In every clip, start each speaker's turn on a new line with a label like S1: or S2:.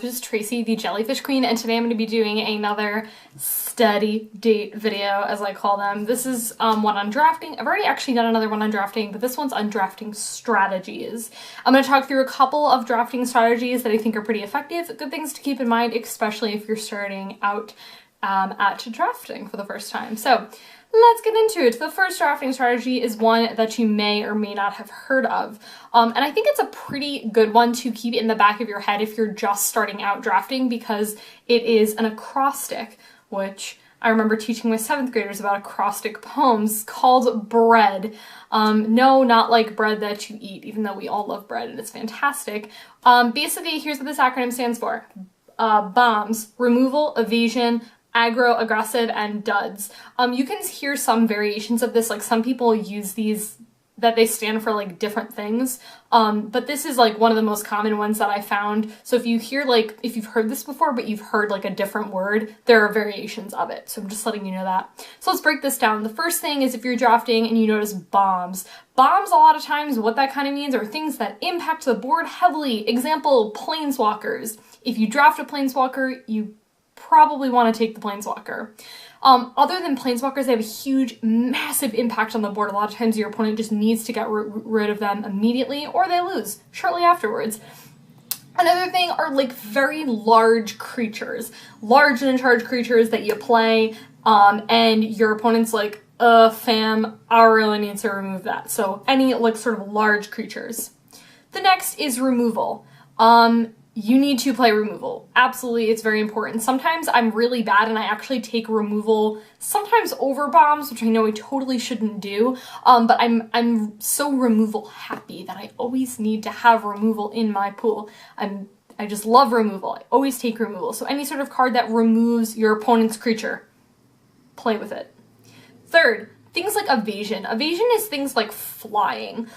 S1: this is Tracy, the Jellyfish Queen, and today I'm going to be doing another study date video, as I call them. This is one on drafting. I've already actually done another one on drafting, but this one's on drafting strategies. I'm going to talk through a couple of drafting strategies that I think are pretty effective, good things to keep in mind, especially if you're starting out at drafting for the first time. So let's get into it. The first drafting strategy is one that you may or may not have heard of. And I think it's a pretty good one to keep in the back of your head if you're just starting out drafting, because it is an acrostic, which I remember teaching my 7th graders about acrostic poems called Bread. No, not like bread that you eat, even though we all love bread and it's fantastic. Basically, here's what this acronym stands for. BOMBs, removal, evasion, aggro, aggressive, and duds. You can hear some variations of this, like some people use these, that they stand for like different things, but this is like one of the most common ones that I found. So if you hear, like, if you've heard this before, but you've heard like a different word, there are variations of it. So I'm just letting you know that. So let's break this down. The first thing is if you're drafting and you notice bombs. Bombs, a lot of times, what that kind of means are things that impact the board heavily. Example, planeswalkers. If you draft a planeswalker, you probably want to take the planeswalker. Other than planeswalkers, they have a huge, massive impact on the board. A lot of times your opponent just needs to get rid of them immediately, or they lose shortly afterwards. Another thing are like very large creatures, large and in charge creatures that you play, and your opponent's like, fam, I really need to remove that. So any like sort of large creatures. The next is removal. You need to play removal. Absolutely, it's very important. Sometimes I'm really bad and I actually take removal, sometimes over bombs, which I know I totally shouldn't do, but I'm so removal happy that I always need to have removal in my pool. I just love removal. I always take removal. So any sort of card that removes your opponent's creature, play with it. Third, things like evasion. Evasion is things like flying.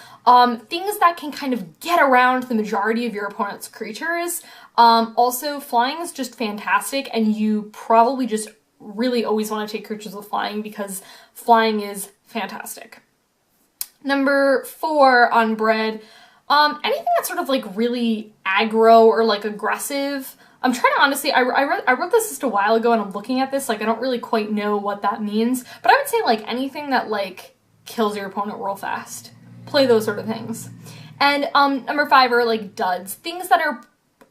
S1: Things that can kind of get around the majority of your opponent's creatures. Also, flying is just fantastic, and you probably just really always want to take creatures with flying because flying is fantastic. Number 4 on Bread. Anything that's sort of like really aggro or like aggressive. I'm trying to honestly, I wrote this just a while ago and I'm looking at this, like I don't really quite know what that means, but I would say like anything that like kills your opponent real fast. Play those sort of things. And number 5 are like duds, things that are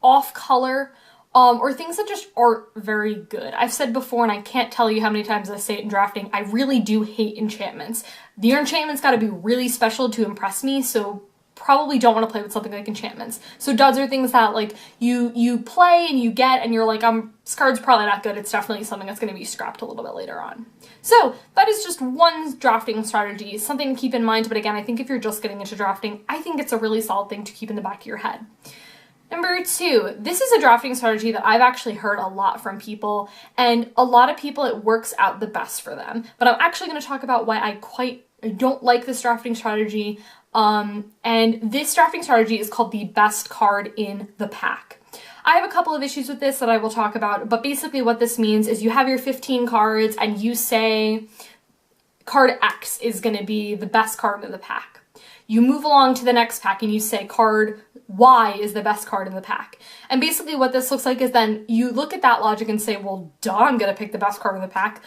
S1: off color, or things that just aren't very good. I've said before, and I can't tell you how many times I say it in drafting, I really do hate enchantments. The enchantments gotta be really special to impress me, so probably don't want to play with something like enchantments. So duds are things that like you play and you get and you're like, this card's probably not good. It's definitely something that's going to be scrapped a little bit later on. So that is just one drafting strategy, something to keep in mind. But again, I think if you're just getting into drafting, I think it's a really solid thing to keep in the back of your head. Number 2, this is a drafting strategy that I've actually heard a lot from people, and a lot of people it works out the best for them. But I'm actually going to talk about why I don't like this drafting strategy. And this drafting strategy is called the best card in the pack. I have a couple of issues with this that I will talk about, but basically what this means is you have your 15 cards and you say card X is going to be the best card in the pack. You move along to the next pack and you say card Y is the best card in the pack. And basically what this looks like is then you look at that logic and say, well, duh, I'm going to pick the best card in the pack.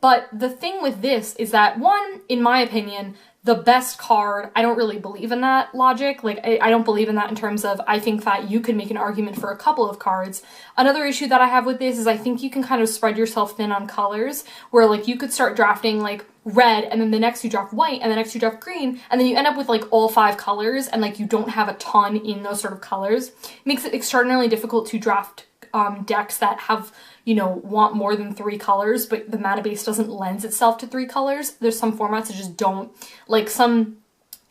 S1: But the thing with this is that, one, in my opinion, the best card, I don't really believe in that logic. Like, I don't believe in that in terms of, I think that you could make an argument for a couple of cards. Another issue that I have with this is I think you can kind of spread yourself thin on colors, where like you could start drafting like red, and then the next you draft white, and the next you draft green, and then you end up with like all 5 colors, and like you don't have a ton in those sort of colors. It makes it extraordinarily difficult to draft decks that have, you know, want more than 3 colors, but the mana base doesn't lend itself to 3 colors. There's some formats that just don't, like some,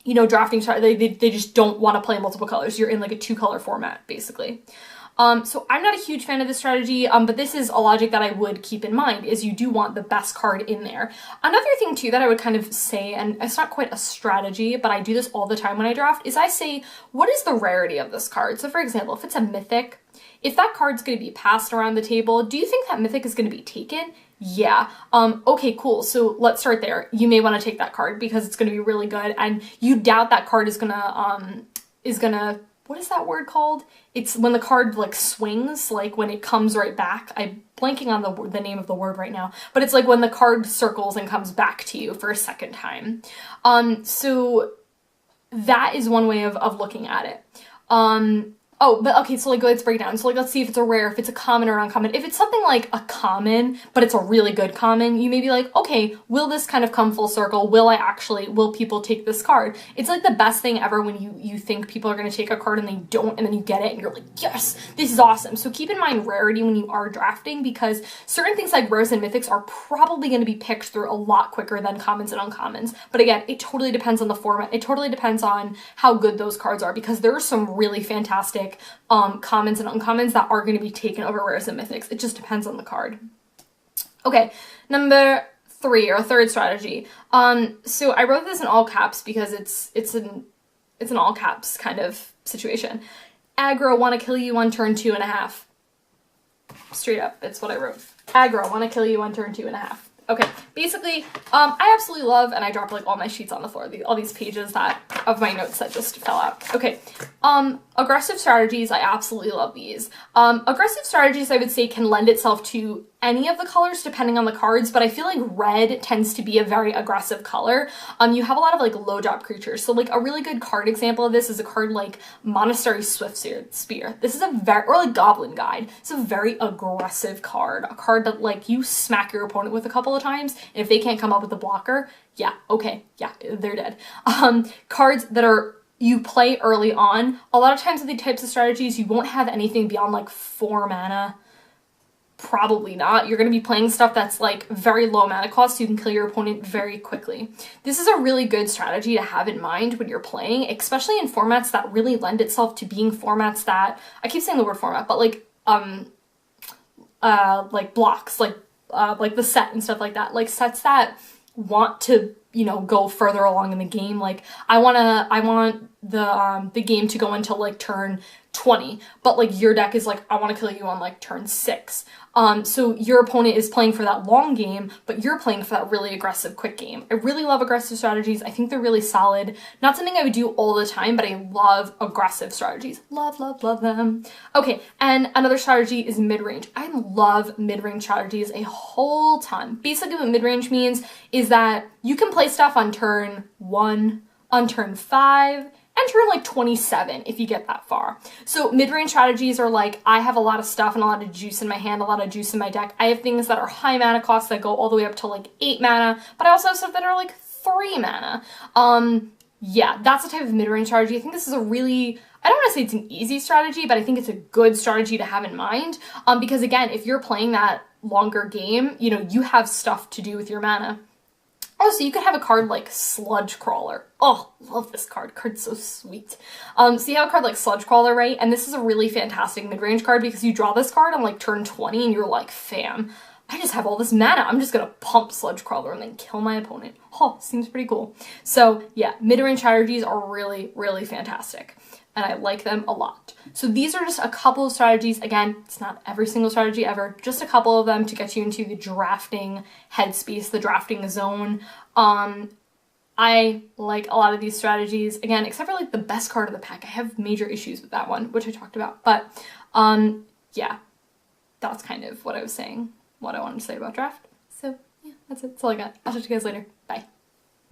S1: you know, drafting, they just don't want to play multiple colors. You're in like a 2-color format, basically. So I'm not a huge fan of this strategy, but this is a logic that I would keep in mind, is you do want the best card in there. Another thing too that I would kind of say, and it's not quite a strategy, but I do this all the time when I draft, is I say, what is the rarity of this card? So for example, if it's a mythic, if that card's going to be passed around the table, do you think that mythic is going to be taken? Yeah. Okay, cool. So let's start there. You may want to take that card because it's going to be really good, and you doubt that card is gonna what is that word called? It's when the card like swings, like when it comes right back. I'm blanking on the name of the word right now, but it's like when the card circles and comes back to you for a second time. So that is one way of looking at it. Oh, but okay, so like let's break it down. So like let's see if it's a rare, if it's a common or uncommon. If it's something like a common, but it's a really good common, you may be like, okay, will this kind of come full circle? Will people take this card? It's like the best thing ever when you think people are going to take a card and they don't, and then you get it and you're like, yes, this is awesome. So keep in mind rarity when you are drafting, because certain things like rares and mythics are probably going to be picked through a lot quicker than commons and uncommons. But again, it totally depends on the format. It totally depends on how good those cards are, because there are some really fantastic commons and uncommons that are going to be taken over rares and mythics. It just depends on the card. Okay, number 3, or third strategy. So I wrote this in all caps because it's an all caps kind of situation. Aggro, want to kill you on turn 2.5. Straight up, it's what I wrote. Aggro, want to kill you on turn 2.5. Okay, basically, I absolutely love, and I dropped like all my sheets on the floor, all these pages of my notes that just fell out. Okay, aggressive strategies, I absolutely love these. Aggressive strategies, I would say, can lend itself to any of the colors depending on the cards, but I feel like red tends to be a very aggressive color. You have a lot of like low drop creatures. So like a really good card example of this is a card like Monastery Swift Spear. This is or like Goblin Guide. It's a very aggressive card. A card that like you smack your opponent with a couple of times, and if they can't come up with a blocker, yeah, okay, yeah, they're dead. Cards that you play early on, a lot of times with the types of strategies, you won't have anything beyond like 4 mana. Probably not. You're going to be playing stuff that's like very low mana cost, so you can kill your opponent very quickly. This is a really good strategy to have in mind when you're playing, especially in formats that really lend itself to being formats that, I keep saying the word format, but like blocks, like the set and stuff like that, like sets that want to, you know, go further along in the game. Like I want the game to go until like turn 20, but like your deck is like, I want to kill you on like turn 6. So your opponent is playing for that long game, but you're playing for that really aggressive quick game. I really love aggressive strategies. I think they're really solid. Not something I would do all the time, but I love aggressive strategies. Love, love, love them. Okay, and another strategy is mid-range. I love mid-range strategies a whole ton. Basically what mid-range means is that you can play stuff on turn 1, on turn 5, and turn like 27 if you get that far. So mid-range strategies are like, I have a lot of stuff and a lot of juice in my hand, a lot of juice in my deck. I have things that are high mana costs that go all the way up to like 8 mana, but I also have stuff that are like 3 mana. Yeah, that's the type of mid-range strategy. I think this is a really, I don't want to say it's an easy strategy, but I think it's a good strategy to have in mind. Because again, if you're playing that longer game, you know, you have stuff to do with your mana. Oh, so you could have a card like Sludge Crawler. Oh, love this card. Card's so sweet. So you have a card like Sludge Crawler, right? And this is a really fantastic mid-range card because you draw this card on like turn 20 and you're like, fam, I just have all this mana. I'm just gonna pump Sludge Crawler and then kill my opponent. Oh, seems pretty cool. So yeah, mid-range strategies are really, really fantastic. And I like them a lot. So these are just a couple of strategies. Again, it's not every single strategy ever, just a couple of them to get you into the drafting headspace, the drafting zone. I like a lot of these strategies, again, except for like the best card of the pack. I have major issues with that one, which I talked about. But yeah, that's kind of what I was saying, what I wanted to say about draft. So yeah, that's it. That's all I got. I'll talk to you guys later.